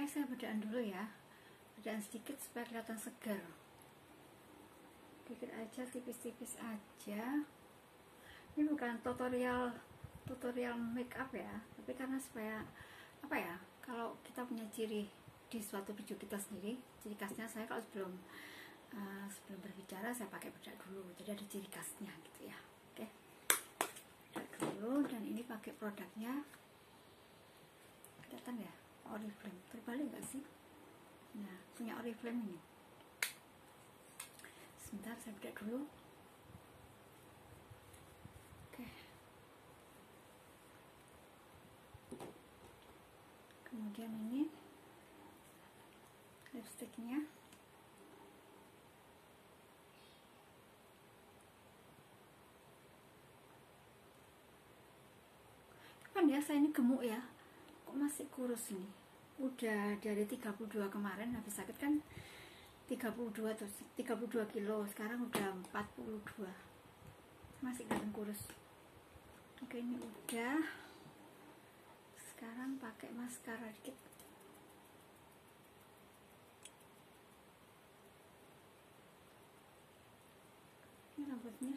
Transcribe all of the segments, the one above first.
Oke, saya bedaan dulu ya. Bedaan sedikit supaya kelihatan segar. Dikit aja, tipis-tipis aja. Ini bukan tutorial make up ya, tapi karena supaya apa ya, kalau kita punya ciri di suatu baju kita sendiri, ciri khasnya saya kalau sebelum berbicara saya pakai bedak dulu, jadi ada ciri khasnya gitu ya. Oke, bedak dulu, dan ini pakai produknya, kelihatan ya, Oriflame. Terbalik nggak sih? Nah, punya Oriflame ini. Sebentar, saya bedak dulu. Oke. Kemudian ini lipstiknya. Kan ya, saya ini gemuk ya, kok masih kurus ini. Udah dari 32 kemarin, habis sakit kan 32 terus 32 kilo, sekarang udah 42, masih kelihatan kurus. Oke, ini udah. Sekarang pakai maskara dikit. Ini rambutnya.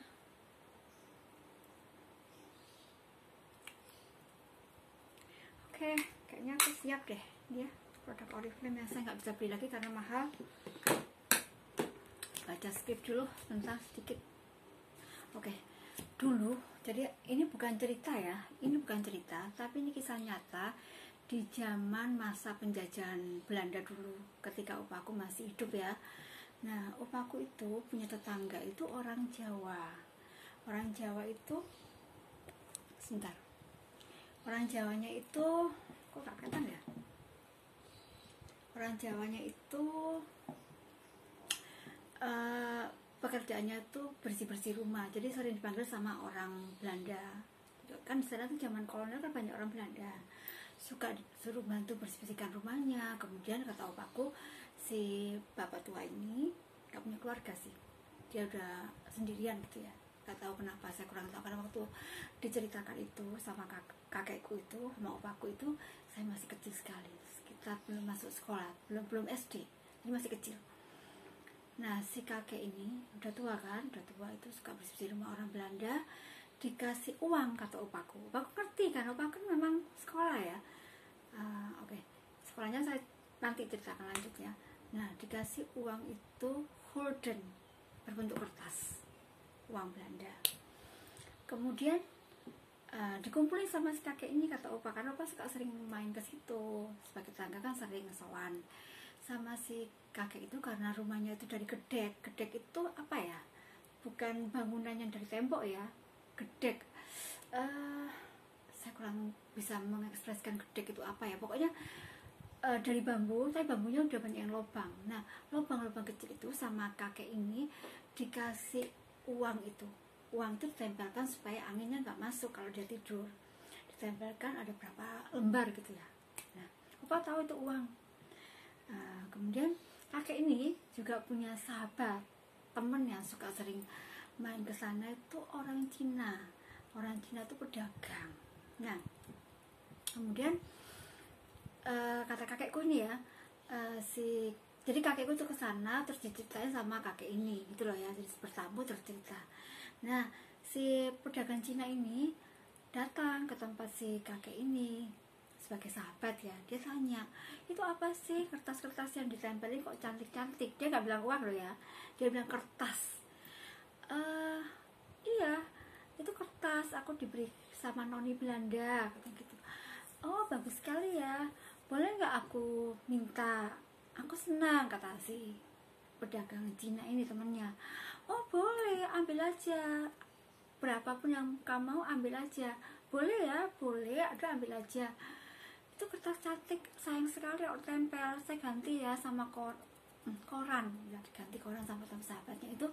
Oke, kayaknya aku siap deh. Dia produk Oriflame yang saya nggak bisa beli lagi karena mahal. Baca skip dulu tentang sedikit. Oke, dulu, jadi ini bukan cerita ya, ini bukan cerita, tapi ini kisah nyata di zaman masa penjajahan Belanda dulu, ketika opaku masih hidup ya. Nah, opaku itu punya tetangga itu orang Jawa. Orang Jawa itu, sebentar, orang Jawanya itu, kok gak kelihatan ya? Orang Jawanya itu pekerjaannya itu bersih-bersih rumah, jadi sering dipanggil sama orang Belanda. Kan di sana tuh zaman kolonial kan banyak orang Belanda, suka suruh bantu bersih-bersihkan rumahnya. Kemudian kata opaku, si bapak tua ini gak punya keluarga sih, dia udah sendirian gitu ya. Gak tahu kenapa, saya kurang tahu, karena waktu diceritakan itu sama kakekku itu sama opaku itu, saya masih kecil sekali, kita belum masuk sekolah, belum SD, ini masih kecil. Nah, si kakek ini udah tua kan, udah tua, itu suka bersih rumah orang Belanda, dikasih uang kata opaku. Opaku ngerti kan, opaku kan memang sekolah ya. Oke, sekolahnya saya nanti ceritakan lanjut ya. Nah, dikasih uang itu gulden berbentuk kertas, uang Belanda. Kemudian dikumpulin sama si kakek ini kata opa, karena opa suka sering main ke situ, sebagai tetangga kan sering ngesowan sama si kakek itu, karena rumahnya itu dari gedek. Gedek itu apa ya, bukan bangunan yang dari tembok ya, gedek. Saya kurang bisa mengekspresikan gedek itu apa ya, pokoknya dari bambu, tapi bambunya udah banyak yang lubang. Nah, lubang-lubang kecil itu sama kakek ini dikasih uang itu. Uang itu ditempelkan supaya anginnya nggak masuk kalau dia tidur. Ditempelkan ada berapa lembar gitu ya. Nah, opa tahu itu uang. Kemudian kakek ini juga punya sahabat, temen yang suka sering main ke sana, itu orang Cina. Orang Cina itu pedagang. Nah, kemudian kata kakekku ini ya, jadi kakekku tuh ke sana terus diceritain sama kakek ini gitu loh ya, jadi bertamu terus cerita. Nah, si pedagang Cina ini datang ke tempat si kakek ini sebagai sahabat ya. Dia tanya, itu apa sih kertas-kertas yang ditempelin kok cantik-cantik? Dia nggak bilang uang loh ya, dia bilang kertas. Iya, itu kertas, aku diberi sama noni Belanda kata gitu. Oh, bagus sekali ya, boleh nggak aku minta? Aku senang, kata si pedagang Cina ini temennya. Oh boleh, ambil aja, berapapun yang kamu mau ambil aja. Boleh ya, boleh, ada ambil aja. Itu kertas cantik, sayang sekali kalau tempel, saya ganti ya sama koran. Ya, diganti koran sama sahabatnya itu.